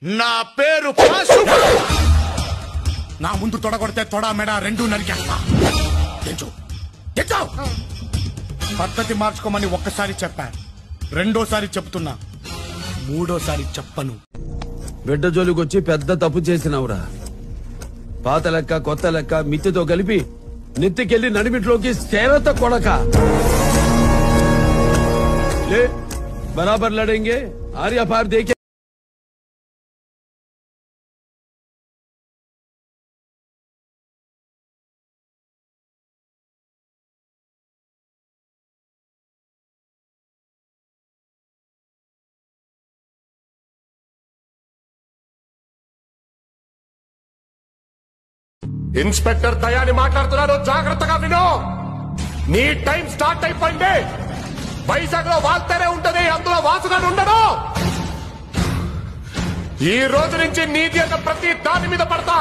నా పేరు పాసు. నా ముందు తొడగొడితే తొడ మెడ రెండు నరికేస్తా. పద్ధతి మార్చుకోమని ఒక్కసారి చెప్పా, రెండోసారి చెప్తున్నా, మూడోసారి చెప్పను. బిడ్డ జోలికొచ్చి పెద్ద తప్పు చేసినవురా. పాత లెక్క కొత్త లెక్క మిత్తితో కలిపి నెత్తికెళ్లి నడిమిట్లోకి సేరత కొడక. లే బరాబర్ లడేంగే, ఆర్యా పార్ దేకే. ఇన్స్పెక్టర్ దయాని మాట్లాడుతున్నాను, జాగ్రత్తగా విను. నీ టైం స్టార్ట్ అయిపోయింది. వైజాగ్ లో వాళ్తేనే ఉంటది, అందులో వాసుగాడు ఉండడు. ఈ రోజు నుంచి నీది అన్న ప్రతి దాని మీద పడతా.